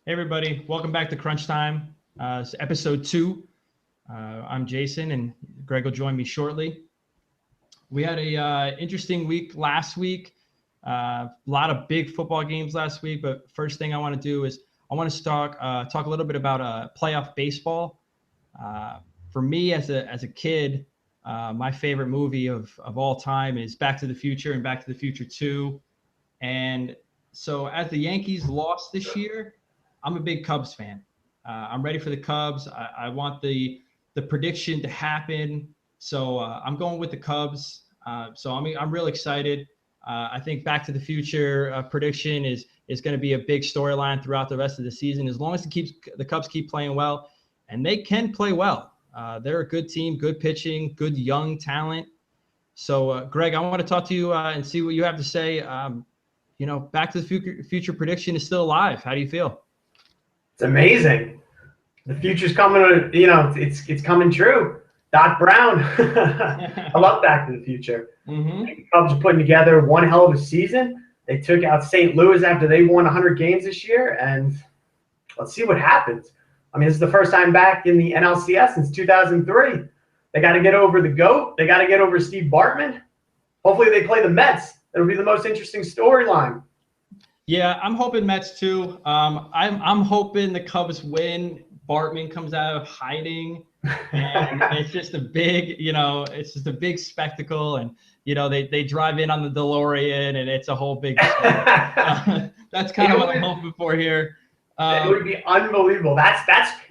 Hey everybody, welcome back to Crunch Time. It's episode 2. I'm Jason, and Greg will join me shortly. We had a interesting week last week. A lot of big football games last week. But first thing I want to do is I want to talk a little bit about playoff baseball. Uh, for me, as a kid, my favorite movie of all time is Back to the Future and Back to the Future 2. And so, as the Yankees lost this year, I'm a big Cubs fan. I'm ready for the Cubs. I want the prediction to happen. So I'm going with the Cubs. I'm real excited. I think Back to the Future prediction is going to be a big storyline throughout the rest of the season, as long as the Cubs keep playing well, and they can play well. They're a good team, good pitching, good young talent. So, Greg, I want to talk to you and see what you have to say. Back to the future prediction is still alive. How do you feel? It's amazing. The future's coming. It's coming true. Doc Brown. I love Back to the Future. Mm-hmm. The Cubs are putting together one hell of a season. They took out St. Louis after they won 100 games this year, and let's see what happens. I mean, this is the first time back in the NLCS since 2003. They got to get over the GOAT. They got to get over Steve Bartman. Hopefully, they play the Mets. It'll be the most interesting storyline. Yeah, I'm hoping Mets too. I'm hoping the Cubs win. Bartman comes out of hiding, and it's just a big spectacle. And they drive in on the DeLorean, and it's a whole big. That's kind of what I'm hoping for here. It would be unbelievable.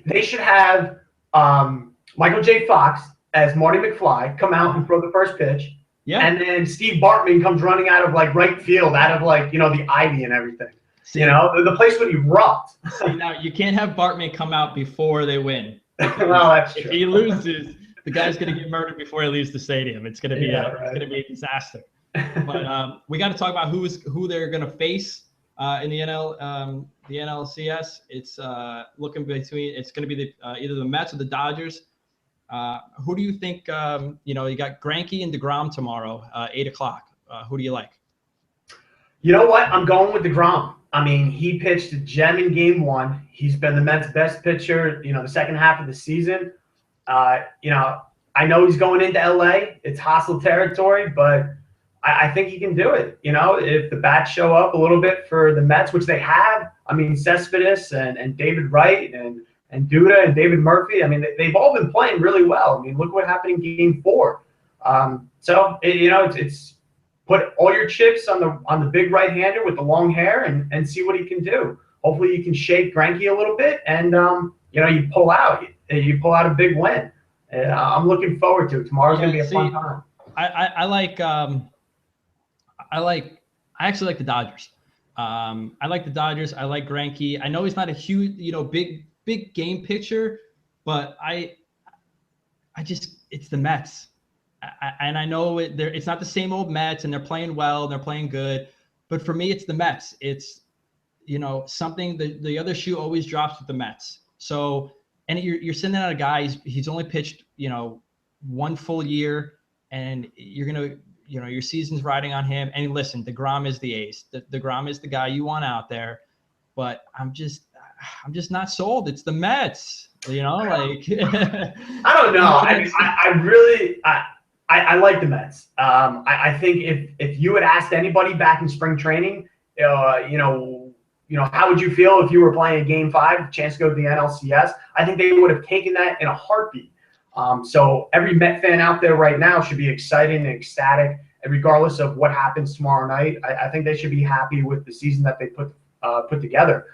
They should have Michael J. Fox as Marty McFly come out and throw the first pitch. Yeah. And then Steve Bartman comes running out of right field, out of the ivy and everything. See, the place would erupt. See, now you can't have Bartman come out before they win. Well, that's true. If he loses, the guy's going to get murdered before he leaves the stadium. It's going to be it's going to be a disaster. But we got to talk about who they're going to face in the NLCS. It's looking between. It's going to be either the Mets or the Dodgers. Who do you think? You got Greinke and DeGrom tomorrow, 8:00. Who do you like? You know what? I'm going with DeGrom. I mean, he pitched a gem in Game 1. He's been the Mets' best pitcher. The second half of the season. I know he's going into LA. It's hostile territory, but I think he can do it. If the bats show up a little bit for the Mets, which they have. I mean, Cespedes and David Wright and Duda and David Murphy. I mean, they've all been playing really well. I mean, look what happened in Game 4. It's put all your chips on the big right-hander with the long hair and see what he can do. Hopefully, you can shake Greinke a little bit, and you pull out a big win. I'm looking forward to it. Tomorrow's going to be a fun time. I actually like the Dodgers. I like the Dodgers. I like Greinke. I know he's not a huge, big game picture, but it's the Mets. And I know it's not the same old Mets, and they're playing well, and they're playing good. But for me, it's the Mets. It's, something the other shoe always drops with the Mets. So, and you're sending out a guy, he's only pitched, one full year, and you're going to, your season's riding on him. And listen, DeGrom is the ace. DeGrom is the guy you want out there. But I'm just not sold. It's the Mets, I don't know. I like the Mets. I think if you had asked anybody back in spring training, how would you feel if you were playing a Game 5, chance to go to the NLCS? I think they would have taken that in a heartbeat. So every Met fan out there right now should be excited and ecstatic, and regardless of what happens tomorrow night. I think they should be happy with the season that they put together.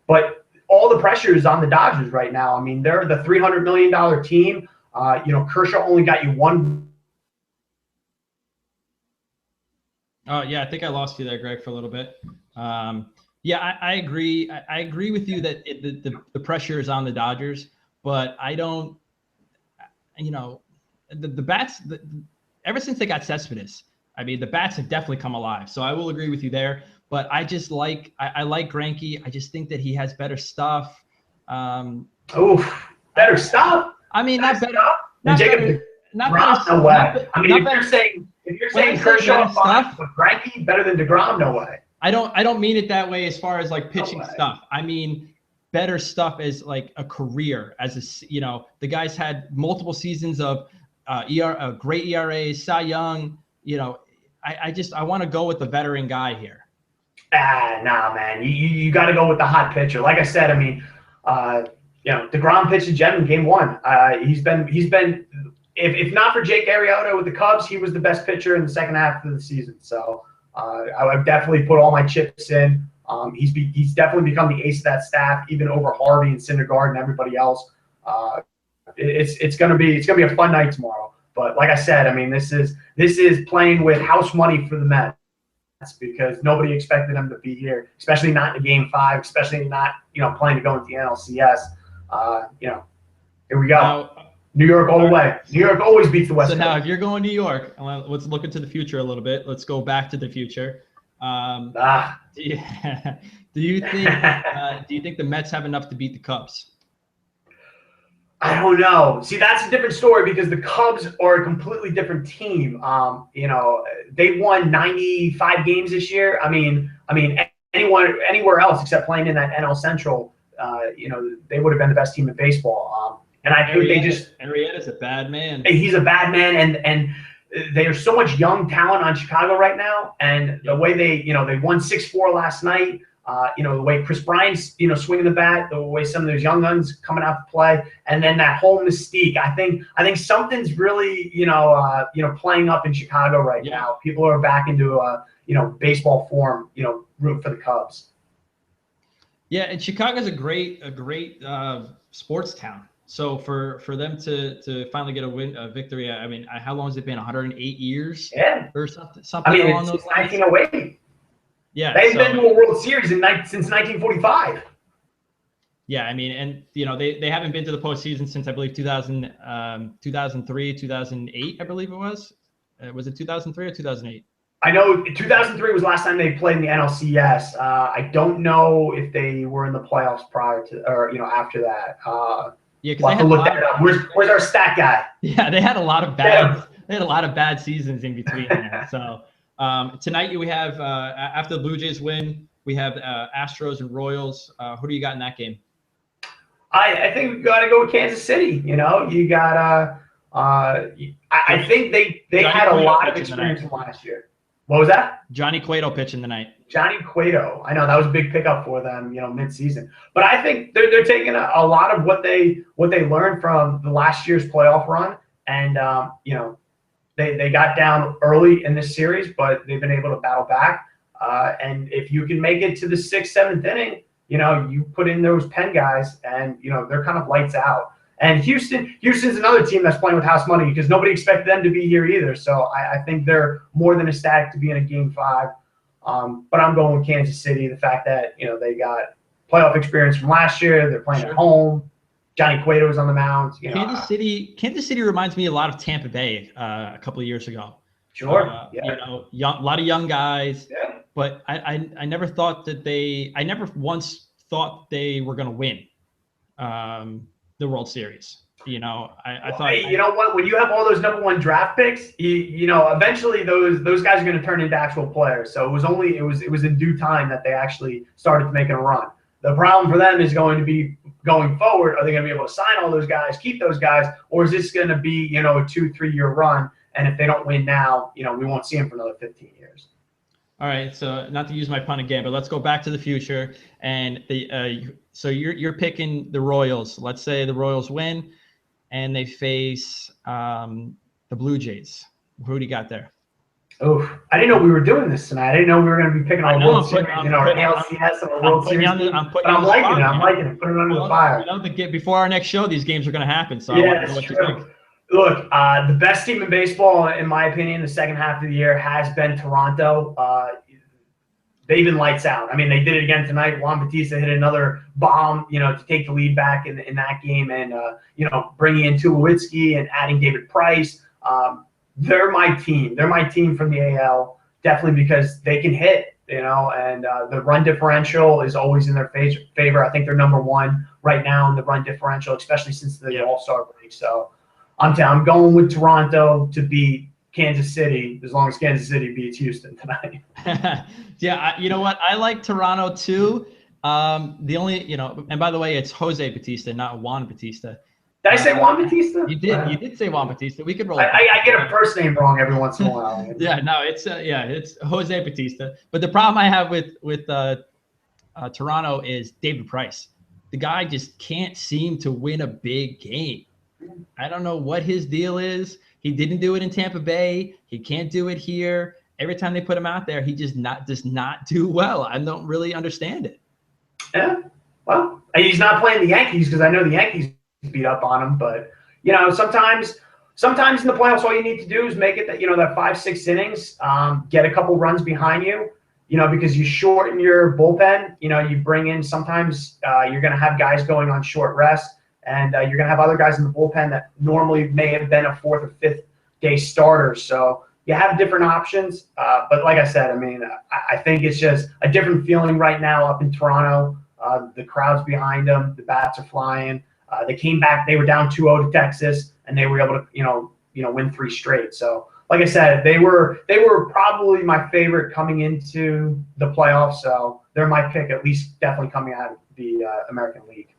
But all the pressure is on the Dodgers right now. I mean, they're the $300 million team. Kershaw only got you one. Oh, yeah, I think I lost you there, Greg, for a little bit. Yeah, I agree. I agree with you that the pressure is on the Dodgers, but I don't, the bats, ever since they got Cespedes, I mean, the bats have definitely come alive. So I will agree with you there. But I just like Greinke. I just think that he has better stuff. Better stuff? I mean, not better. Not better. No way. I mean, if you're saying Kershaw stuff with Greinke better than DeGrom, no way. I don't mean it that way as far as pitching stuff. I mean, better stuff as like a career, as the guy's had multiple seasons of great ERA, Cy Young. I want to go with the veteran guy here. Nah, man. You got to go with the hot pitcher. Like I said, I mean, DeGrom pitched to Jem in game 1. He's been if not for Jake Arrieta with the Cubs, he was the best pitcher in the second half of the season. So I would definitely put all my chips in. He's definitely become the ace of that staff, even over Harvey and Syndergaard and everybody else. It's gonna be a fun night tomorrow. But like I said, I mean, this is playing with house money for the Mets, because nobody expected them to be here, especially not in Game 5, especially not playing to go into the NLCS. Here we go. Now, New York all the way. New York always beats the West Coast. So now, if you're going New York, let's look into the future a little bit. Let's go back to the future. Do you think the Mets have enough to beat the Cubs? I don't know. See, that's a different story, because the Cubs are a completely different team. They won 95 games this year. I mean, anywhere else except playing in that NL Central, they would have been the best team in baseball. And I think Arrieta's a bad man. He's a bad man, and there's so much young talent on Chicago right now, and the way they won 6-4 last night. The way Chris Bryant's swinging the bat, the way some of those young guns coming out to play, and then that whole mystique. I think something's really playing up in Chicago right now. People are back into baseball form. Root for the Cubs. Yeah, and Chicago's a great sports town. So for them to finally get a victory, I mean, how long has it been? 108 years? Yeah. Or something along those lines? 1908. Yeah. They've been to a World Series since 1945. Yeah, I mean, and they haven't been to the postseason since, I believe, 2003, 2008, I believe it was. Was it 2003 or 2008? I know 2003 was the last time they played in the NLCS. I don't know if they were in the playoffs prior to or after that. Yeah, because we'll have to look that up. Where's our stat guy? Yeah, they had a lot of bad seasons in between there. So tonight we have after the Blue Jays win, we have Astros and Royals. Who do you got in that game? I think we got to go with Kansas City. You got I think they had a lot of experience from last year. What was that? Johnny Cueto pitching tonight. Johnny Cueto. I know that was a big pickup for them, mid-season. But I think they're taking a lot of what they learned from the last year's playoff run, and they got down early in this series, but they've been able to battle back. And if you can make it to the 6th, 7th inning, you put in those pen guys, and they're kind of lights out. And Houston's another team that's playing with house money, because nobody expected them to be here either. So I think they're more than ecstatic to be in a Game 5. But I'm going with Kansas City. The fact that they got playoff experience from last year, they're playing at home. Johnny Cueto was on the mound. Kansas City reminds me a lot of Tampa Bay a couple of years ago. Sure. A lot of young guys. Yeah. But I never thought that I never once thought they were going to win the World Series. I thought. Hey, you know what? When you have all those number 1 draft picks, eventually those guys are going to turn into actual players. So it was in due time that they actually started making a run. The problem for them is going to be going forward. Are they going to be able to sign all those guys, keep those guys, or is this going to be a 2-3 year run? And if they don't win now, we won't see them for another 15 years. All right, so not to use my pun again, but let's go back to the future. And so you're picking the Royals. Let's say the Royals win, and they face the Blue Jays. Who do you got there? Oh, I didn't know we were doing this tonight. I didn't know we were going to be picking our World Series, our LCS and our World Series. I'm liking it. Putting it under the fire. Before our next show, these games are going to happen. So yeah, that's true. Look, the best team in baseball, in my opinion, the second half of the year has been Toronto. They've been lights out. I mean, they did it again tonight. Juan Bautista hit another bomb, to take the lead back in that game, and bringing in Tulowitzki and adding David Price. They're my team. They're my team from the AL, definitely because they can hit, and the run differential is always in their favor. I think they're number 1 right now in the run differential, especially since the All-Star break. So I'm going with Toronto to beat Kansas City, as long as Kansas City beats Houston tonight. Yeah, you know what? I like Toronto too, The only, and by the way, it's Jose Batista, not Juan Batista. Did I say Juan Batista? You did say Juan Batista. We could roll. I get a first name wrong every once in a while. Yeah, no, it's Jose Batista. But the problem I have with Toronto is David Price. The guy just can't seem to win a big game. I don't know what his deal is. He didn't do it in Tampa Bay. He can't do it here. Every time they put him out there, he does not do well. I don't really understand it. Yeah, well, he's not playing the Yankees because I know the Yankees beat up on him. But sometimes in the playoffs, all you need to do is make it that that 5-6 innings, get a couple runs behind you. Because you shorten your bullpen. You bring in sometimes you're going to have guys going on short rest, and you're going to have other guys in the bullpen that normally may have been a 4th or 5th day starter. So you have different options. But like I said, I mean, I think it's just a different feeling right now up in Toronto. The crowd's behind them. The bats are flying. They came back. They were down 2-0 to Texas, and they were able to win 3 straight. So like I said, they were probably my favorite coming into the playoffs. So they're my pick, at least definitely coming out of the American League.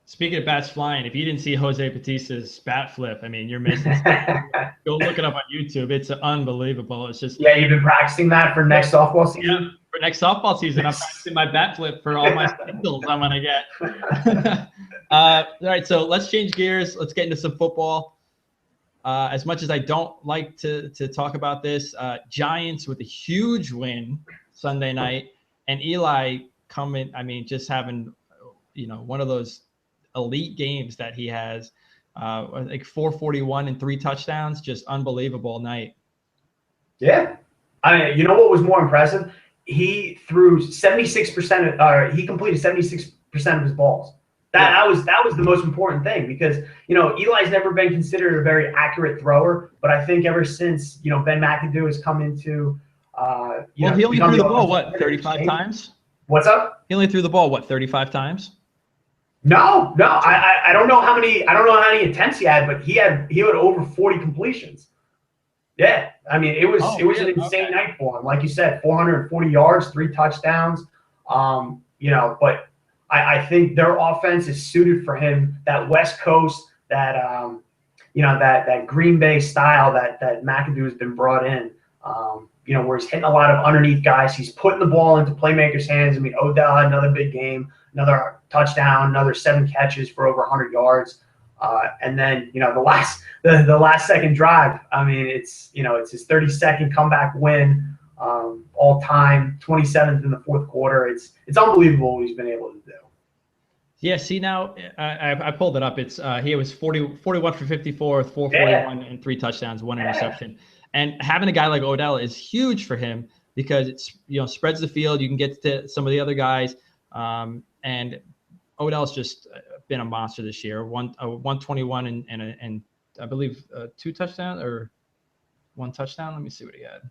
Speaking of bats flying, if you didn't see Jose Batista's bat flip, I mean, you're missing something. Go look it up on YouTube. It's unbelievable. It's just you've been practicing that for next softball season? Yeah, for next softball season. I'm practicing my bat flip for all my singles I'm going to get. All right, so let's change gears. Let's get into some football. As much as I don't like to talk about this, Giants with a huge win Sunday night, and Eli coming, I mean, just having, one of those elite games that he has, like 441 and 3 touchdowns, just unbelievable night. Yeah. I mean, what was more impressive? He threw 76%, he completed 76% of his balls. That was the most important thing because, Eli's never been considered a very accurate thrower, but I think ever since, Ben McAdoo has come into, he only threw the ball, 35 times? What's up? He only threw the ball, 35 times? No. I don't know how many attempts he had, but he had over 40 completions. Yeah. I mean, it was an insane night for him. Like you said, 440 yards, 3 touchdowns. But I think their offense is suited for him. That West Coast, that that Green Bay style that McAdoo has been brought in. Where he's hitting a lot of underneath guys. He's putting the ball into playmakers' hands. I mean, Odell had another big game, another touchdown, another 7 catches for over 100 yards. And then the last second drive. I mean, it's his 32nd comeback win, all time, 27th in the 4th quarter. It's unbelievable what he's been able to do. Yeah, see now, I pulled it up. It's he was 41 for 54 with 441 and 3 touchdowns, 1 interception. And having a guy like Odell is huge for him because it's spreads the field. You can get to some of the other guys, and Odell's just been a monster this year. 121 and I believe 2 touchdowns or 1 touchdown. Let me see what he had.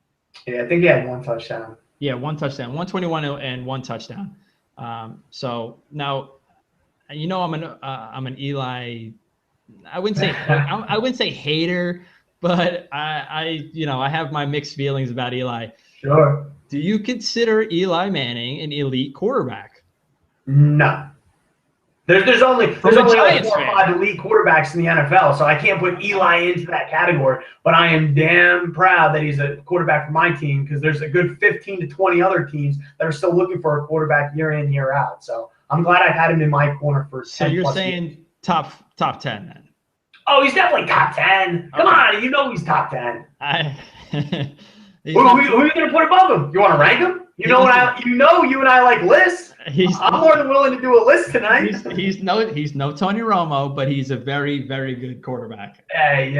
Yeah, I think he had 1 touchdown. Yeah, 1 touchdown, 121 and 1 touchdown. So now, I'm an Eli. I wouldn't say hater, but I have my mixed feelings about Eli. Sure. Do you consider Eli Manning an elite quarterback? No. There's only like 4 or 5 elite quarterbacks in the NFL, so I can't put Eli into that category. But I am damn proud that he's a quarterback for my team because there's a good 15 to 20 other teams that are still looking for a quarterback year in, year out. So I'm glad I've had him in my corner for 10 So you're saying years. top 10 then? Oh, he's definitely top 10. Come on, he's top 10. Who are you going to put above him? You want to rank him? You and I like lists. I'm more than willing to do a list tonight. He's no Tony Romo, but he's a very, very good quarterback. Hey, you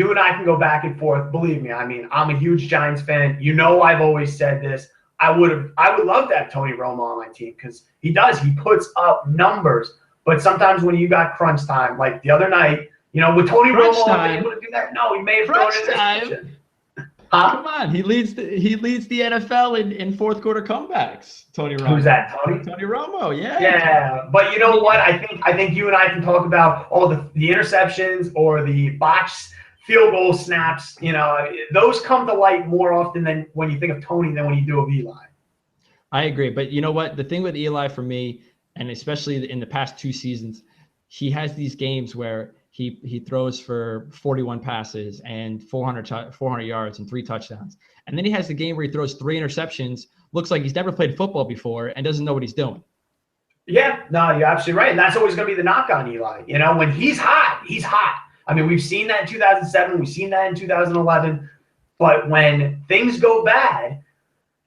and I can go back and forth. Believe me, I'm a huge Giants fan. I've always said this. I would love to have Tony Romo on my team because he puts up numbers. But sometimes when you got crunch time, like the other night, with Tony Romo able to do that? No, he may have thrown it in this. Huh? Come on, he leads the NFL in 4th quarter comebacks. Tony Romo. Who's that? Tony Romo. Yeah. Yeah, but you know what? I think you and I can talk about all the interceptions or the botched field goal snaps. Those come to light more often than when you think of Tony than when you do of Eli. I agree. But you know what? The thing with Eli for me, and especially in the past 2 seasons, he has these games where he throws for 41 passes and 400 yards and 3 touchdowns. And then he has the game where he throws 3 interceptions, looks like he's never played football before and doesn't know what he's doing. Yeah, no, you're absolutely right. And that's always going to be the knock on Eli. You know, when he's hot, he's hot. I mean, we've seen that in 2007. We've seen that in 2011. But when things go bad,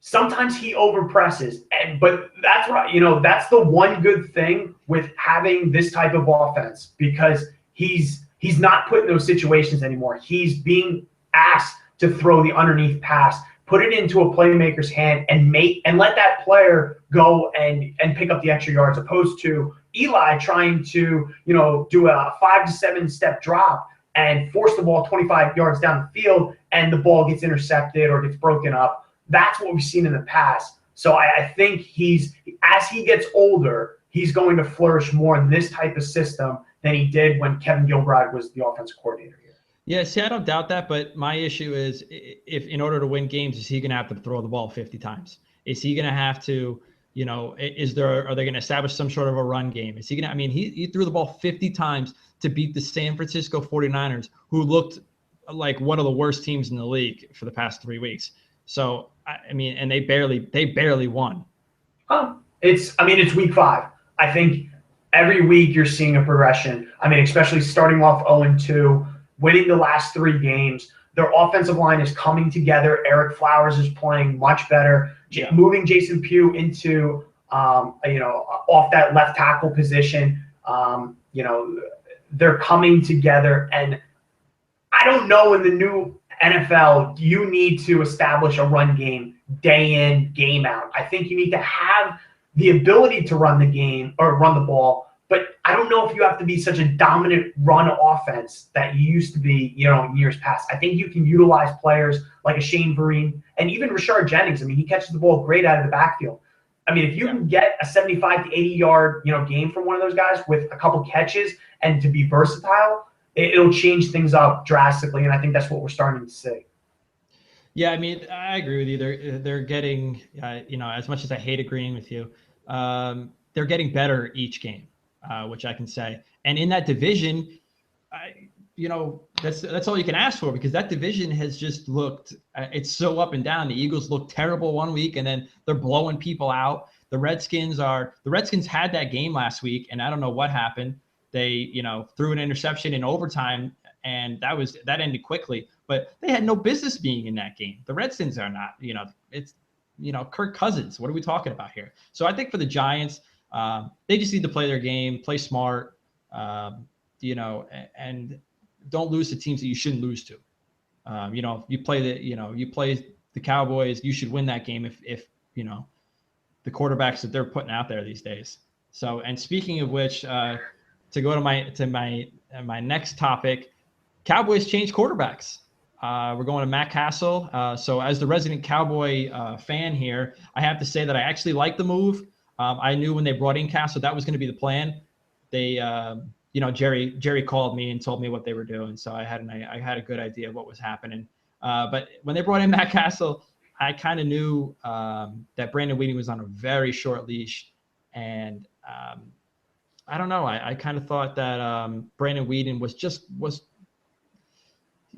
sometimes he overpresses. But that's right. You know, that's the one good thing with having this type of offense, because he's not put in those situations anymore. He's being asked to throw the underneath pass, put it into a playmaker's hand, and let that player go and pick up the extra yards, opposed to Eli trying to, you know, do a 5 to 7 step drop and force the ball 25 yards down the field, and the ball gets intercepted or gets broken up. That's what we've seen in the past. So I think as he gets older, he's going to flourish more in this type of system than he did when Kevin Gilbride was the offensive coordinator here. Yeah, see, I don't doubt that, but my issue is, if in order to win games, is he going to have to throw the ball 50 times? Is he going to have to, you know, are they going to establish some sort of a run game? Is he going to, I mean, he threw the ball 50 times to beat the San Francisco 49ers, who looked like one of the worst teams in the league for the past 3 weeks. So, I mean, and they barely won. It's week 5. I think every week you're seeing a progression. I mean, especially starting off 0-2, winning the last 3 games. Their offensive line is coming together. Eric Flowers is playing much better. Yeah. Moving Jason Pugh into, off that left tackle position. They're coming together. And I don't know, in the new NFL, you need to establish a run game day in, game out. I think you need to have the ability to run the game or run the ball, but I don't know if you have to be such a dominant run offense that you used to be, you know, in years past. I think you can utilize players like a Shane Vereen and even Rashard Jennings. I mean, he catches the ball great out of the backfield. I mean, if you can get a 75 to 80 yard, you know, game from one of those guys with a couple catches and to be versatile, it'll change things up drastically. And I think that's what we're starting to see. Yeah, I mean, I agree with you. They're getting, as much as I hate agreeing with you, they're getting better each game, which I can say. And in that division, that's all you can ask for, because that division has just looked, it's so up and down. The Eagles look terrible one week, and then they're blowing people out. The Redskins had that game last week, and I don't know what happened. They, threw an interception in overtime, and that ended quickly. But they had no business being in that game. The Redskins are not, it's, Kirk Cousins. What are we talking about here? So I think for the Giants, they just need to play their game, play smart, and don't lose to teams that you shouldn't lose to. You play the Cowboys, you should win that game if the quarterbacks that they're putting out there these days. So, and speaking of which, to go to my next topic, Cowboys change quarterbacks. We're going to Matt Castle. So as the resident Cowboy fan here, I have to say that I actually like the move. I knew when they brought in Castle, that was going to be the plan. They, Jerry called me and told me what they were doing. So I had a good idea of what was happening. But when they brought in Matt Castle, I kind of knew that Brandon Weeden was on a very short leash. And I don't know. I kind of thought that Brandon Weeden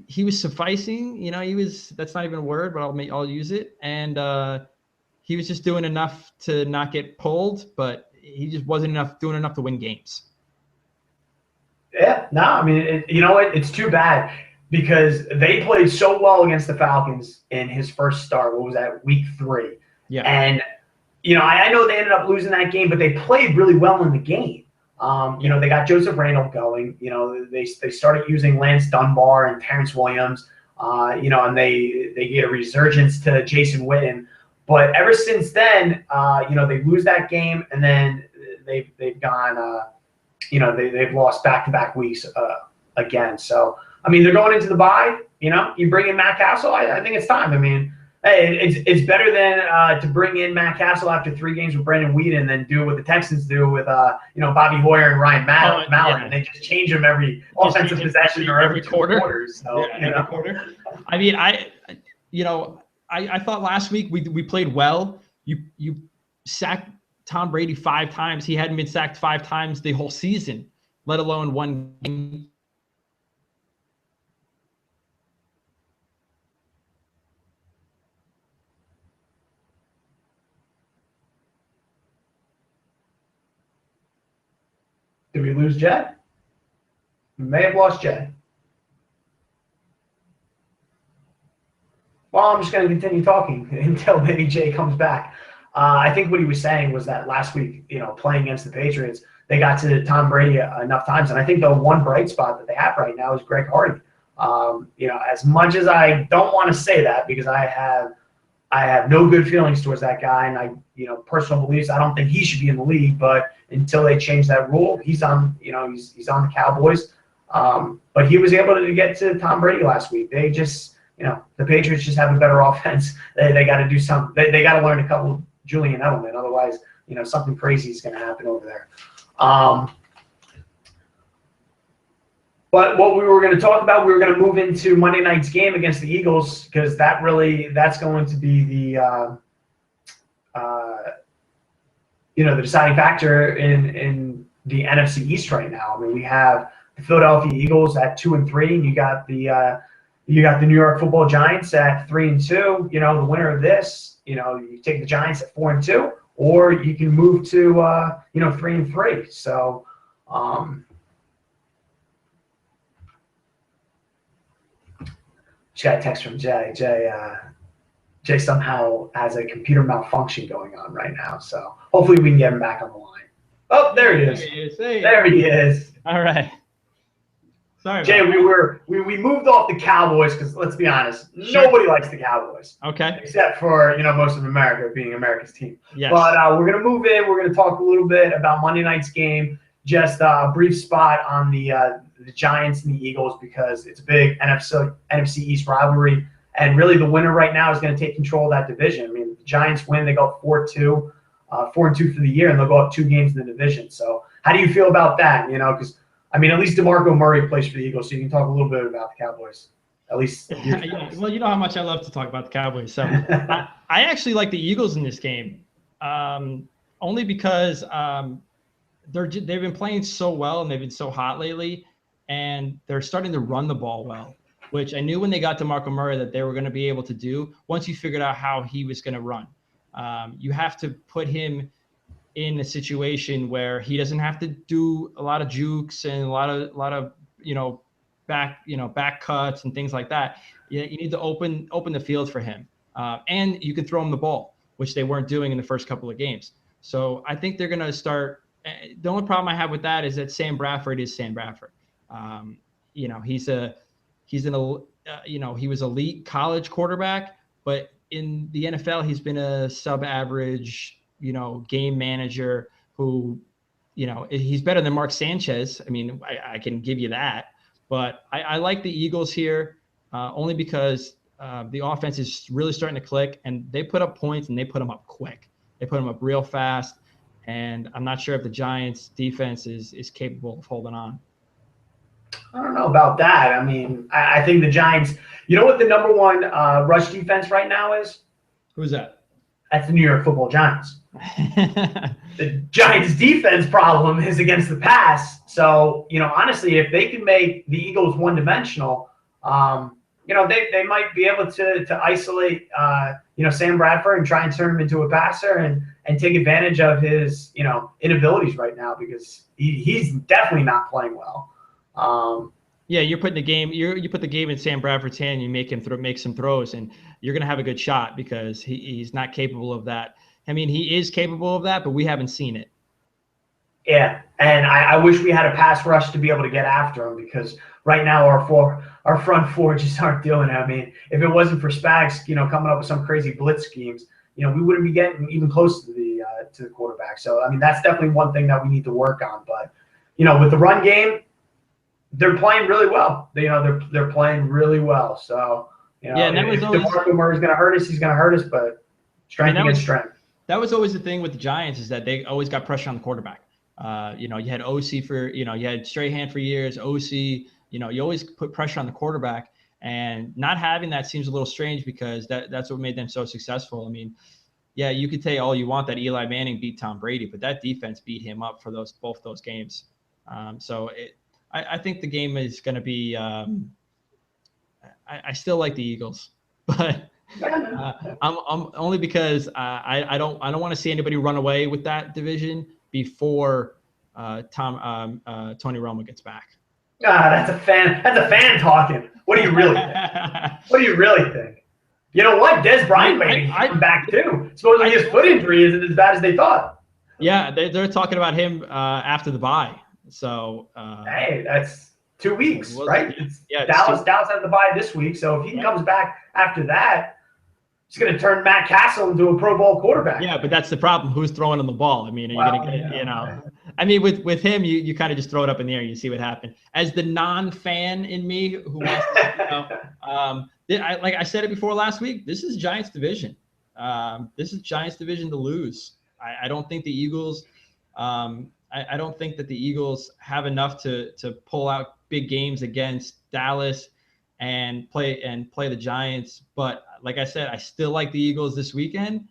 he was sufficing, that's not even a word, but I'll use it. And he was just doing enough to not get pulled, but he just wasn't doing enough to win games. Yeah, no, I mean, you know what? It's too bad, because they played so well against the Falcons in his first start. What was that, week 3? Yeah. And, I know they ended up losing that game, but they played really well in the game. They got Joseph Randall going. They started using Lance Dunbar and Terrence Williams, and they get a resurgence to Jason Witten. But ever since then, they lose that game, and then they've gone, they've lost back-to-back weeks again. So, I mean, they're going into the bye. You bring in Matt Castle, I think it's time. I mean, hey, it's better than to bring in Matt Castle after 3 games with Brandon Weeden than do what the Texans do with Bobby Hoyer and Ryan Mallett. Yeah. They just change them every offensive possession or every quarter. So, every quarter. I mean, I thought last week we played well. You sacked Tom Brady 5 times. He hadn't been sacked 5 times the whole season, let alone one game. Did we lose Jay? We may have lost Jay. Well, I'm just going to continue talking until maybe Jay comes back. I think what he was saying was that last week, playing against the Patriots, they got to Tom Brady enough times. And I think the one bright spot that they have right now is Greg Hardy. As much as I don't want to say that because I have no good feelings towards that guy, and personal beliefs, I don't think he should be in the league. But until they change that rule, he's on the Cowboys. But he was able to get to Tom Brady last week. They just, the Patriots just have a better offense. They got to do something. They got to learn a couple of Julian Edelman. Otherwise, something crazy is going to happen over there. But what we were going to talk about, we were going to move into Monday night's game against the Eagles because that's going to be the the deciding factor in the NFC East right now. I mean, we have the Philadelphia Eagles at 2-3, and you got the New York Football Giants at 3-2. The winner of this, you take the Giants at 4-2, or you can move to 3-3. So. Just got a text from Jay. Jay somehow has a computer malfunction going on right now, so hopefully we can get him back on the line. Oh, there he is. There he is. All right. Sorry, Jay. We moved off the Cowboys because let's be honest, nobody likes the Cowboys. Okay. Except for most of America being America's team. Yes. But we're gonna move in. We're gonna talk a little bit about Monday night's game. Just a brief spot on the Giants and the Eagles because it's a big NFC East rivalry, and really the winner right now is going to take control of that division. I mean, the Giants win, they go 4-2 for the year, and they'll go up 2 games in the division. So, how do you feel about that? Because at least DeMarco Murray plays for the Eagles, so you can talk a little bit about the Cowboys. At least. Well, you know how much I love to talk about the Cowboys. So, I actually like the Eagles in this game, only because. They've been playing so well and they've been so hot lately, and they're starting to run the ball well, which I knew when they got to Marco Murray that they were going to be able to do once you figured out how he was going to run. You have to put him in a situation where he doesn't have to do a lot of jukes and a lot of back cuts and things like that. You need to open the field for him, and you can throw him the ball, which they weren't doing in the first couple of games. So I think they're going to start. The only problem I have with that is that Sam Bradford is Sam Bradford. He was elite college quarterback, but in the NFL, he's been a sub-average, game manager who, he's better than Mark Sanchez. I mean, I can give you that, but I like the Eagles here only because the offense is really starting to click, and they put up points and they put them up quick. They put them up real fast. And I'm not sure if the Giants' defense is capable of holding on. I don't know about that. I think the Giants – you know what the number one rush defense right now is? Who's that? That's the New York Football Giants. The Giants' defense problem is against the pass. So, honestly, if they can make the Eagles one-dimensional, they might be able to isolate, Sam Bradford and try and turn him into a passer and take advantage of his, inabilities right now because he's definitely not playing well. Yeah, you're putting the game. You put the game in Sam Bradford's hand. And you make some throws, and you're gonna have a good shot because he's not capable of that. I mean, he is capable of that, but we haven't seen it. Yeah, and I wish we had a pass rush to be able to get after him because right now our front four just aren't doing it. I mean, if it wasn't for Spags, coming up with some crazy blitz schemes, we wouldn't be getting even close to the quarterback. So that's definitely one thing that we need to work on. But with the run game, they're playing really well. They're playing really well. So and that was if DeMarco Murray's going to hurt us, he's going to hurt us. But strength against strength. That was always the thing with the Giants is that they always got pressure on the quarterback. You had OC you had Strahan for years, OC, you always put pressure on the quarterback, and not having that seems a little strange because that's what made them so successful. I mean, yeah, you could say all you want that Eli Manning beat Tom Brady, but that defense beat him up for both those games. I think the game is going to be. I still like the Eagles, but I'm only because I don't want to see anybody run away with that division before Tony Romo gets back. That's a fan. That's a fan talking. What do you really think? What do you really think? You know what? Des Bryant may be coming back too. Supposedly his foot injury isn't as bad as they thought. Yeah, they're talking about him after the bye. So hey, that's 2 weeks, right? Yeah, Dallas has the bye this week, so if he comes back after that, he's going to turn Matt Castle into a Pro Bowl quarterback. Yeah, but that's the problem. Who's throwing him the ball? I mean, are you going to get, I mean, with him, you kind of just throw it up in the air and you see what happens. As the non-fan in me who wants to, like I said it before last week, this is Giants division. This is Giants division to lose. I don't think the Eagles, I don't think that the Eagles have enough to pull out big games against Dallas and play the Giants. But like I said, I still like the Eagles this weekend,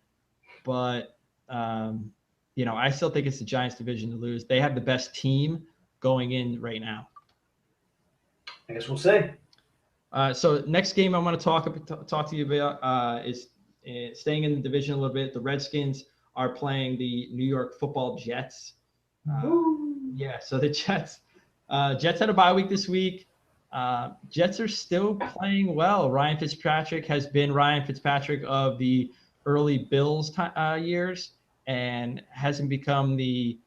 but I still think it's the Giants division to lose. They have the best team going in right now. I guess we'll see. So next game I want to talk to you about is staying in the division a little bit. The Redskins are playing the New York Football Jets. So the Jets had a bye week this week. Jets are still playing well. Ryan Fitzpatrick has been Ryan Fitzpatrick of the early Bills years and hasn't become the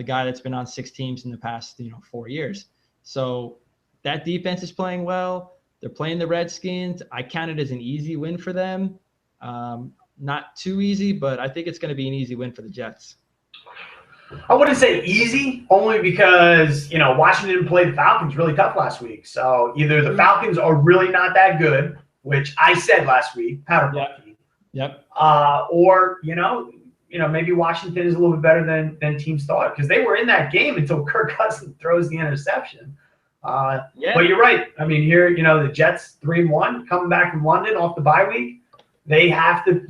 guy that's been on 6 teams in the past 4 years. So that defense is playing well. They're playing the Redskins. I count it as an easy win for them. Not too easy, but I think it's going to be an easy win for the Jets. I wouldn't say easy, only because, Washington played the Falcons really tough last week. So either the Falcons are really not that good, which I said last week, powder puff. Yep. Or, maybe Washington is a little bit better than teams thought, because they were in that game until Kirk Cousins throws the interception. But you're right. I mean, here, the Jets 3-1 coming back from London off the bye week. They have to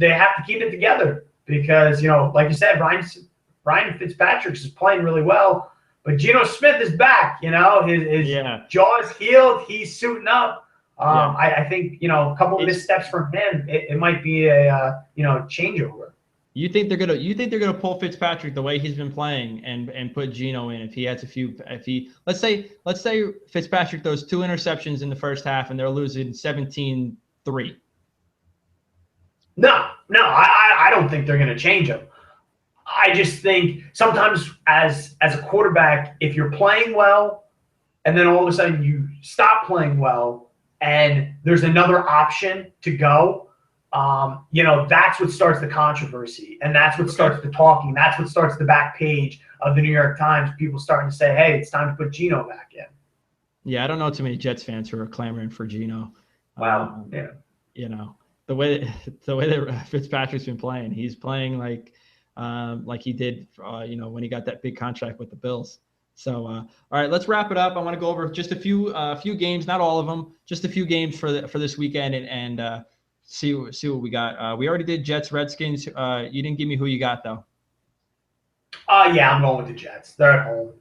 keep it together because, like you said, Ryan Fitzpatrick is playing really well, but Geno Smith is back. His jaw is healed. He's suiting up. I think a couple of missteps from him, it might be a changeover. You think they're gonna pull Fitzpatrick the way he's been playing and put Geno in if he has let's say Fitzpatrick throws 2 interceptions in the first half and they're losing 17-3. No, I don't think they're gonna change him. I just think sometimes as a quarterback, if you're playing well and then all of a sudden you stop playing well and there's another option to go, that's what starts the controversy and that's what starts the talking. That's what starts the back page of the New York Times. People starting to say, hey, it's time to put Geno back in. Yeah, I don't know too many Jets fans who are clamoring for Geno. Wow. The way that Fitzpatrick's been playing, he's playing like he did, when he got that big contract with the Bills. So, all right, let's wrap it up. I want to go over just a few games, not all of them, just a few games for this weekend and see what we got. We already did Jets, Redskins. You didn't give me who you got though. Yeah, I'm going with the Jets. They're at home.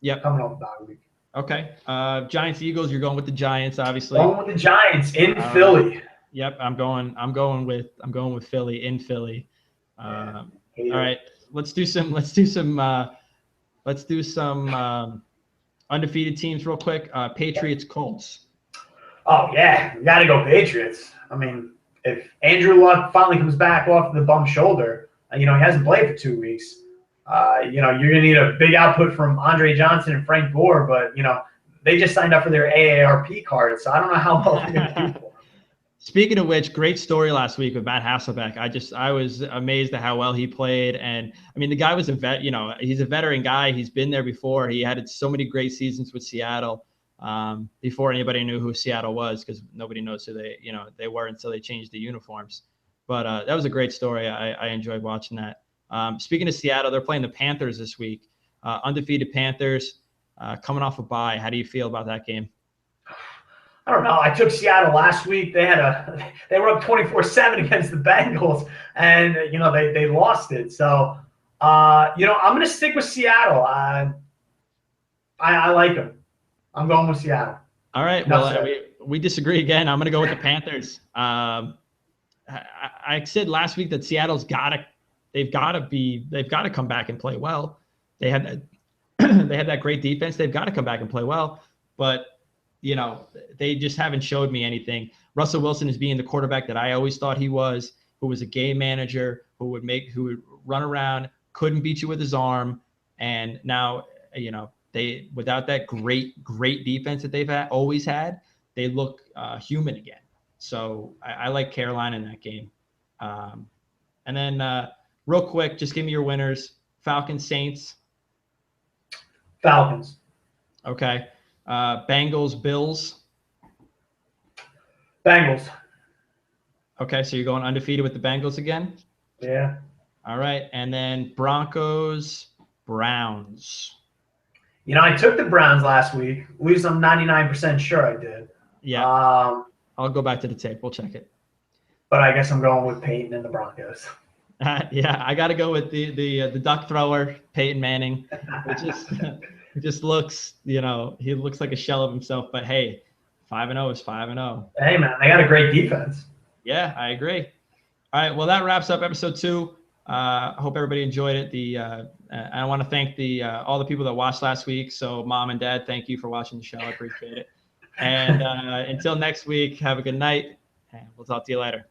Yep. Coming off the bye week. Okay. Giants, Eagles. You're going with the Giants, obviously. Going with the Giants in Philly. Yep, I'm going with Philly in Philly. All right, let's do some undefeated teams real quick. Patriots, Colts. Oh yeah, you got to go Patriots. I mean, if Andrew Luck finally comes back off the bum shoulder, he hasn't played for 2 weeks. You're gonna need a big output from Andre Johnson and Frank Gore, but they just signed up for their AARP card, so I don't know how well they're gonna do for them. Speaking of which, great story last week with Matt Hasselbeck. I was amazed at how well he played. And I mean, the guy was a vet, he's a veteran guy. He's been there before. He had so many great seasons with Seattle before anybody knew who Seattle was, because nobody knows who they were until they changed the uniforms. But that was a great story. I enjoyed watching that. Speaking of Seattle, they're playing the Panthers this week. Undefeated Panthers coming off a bye. How do you feel about that game? I don't know. I took Seattle last week. They were up 24-7 against the Bengals, and they lost it. So I'm going to stick with Seattle. I like them. I'm going with Seattle. All right. Well, we disagree again. I'm going to go with the Panthers. I said last week that they've got to come back and play well. They had that they had that great defense. They've got to come back and play well, but they just haven't showed me anything. Russell Wilson is being the quarterback that I always thought he was, who was a game manager, who would run around, couldn't beat you with his arm, and now they, without that great defense that they've always had, they look human again. So I like Carolina in that game. And then real quick, just give me your winners. Falcons, Saints. Falcons. Okay. Bengals, Bills. Bengals. Okay, so you're going undefeated with the Bengals again? Yeah. All right. And then Broncos, Browns. I took the Browns last week. At least I'm 99% sure I did. Yeah. I'll go back to the tape. We'll check it. But I guess I'm going with Peyton and the Broncos. Yeah, I got to go with the duck thrower, Peyton Manning. It just looks, he looks like a shell of himself. But hey, 5-0 is 5-0. Hey man, they got a great defense. Yeah, I agree. All right, well that wraps up episode 2. I hope everybody enjoyed it. I want to thank all the people that watched last week. So mom and dad, thank you for watching the show. I appreciate it. And until next week, have a good night, and we'll talk to you later.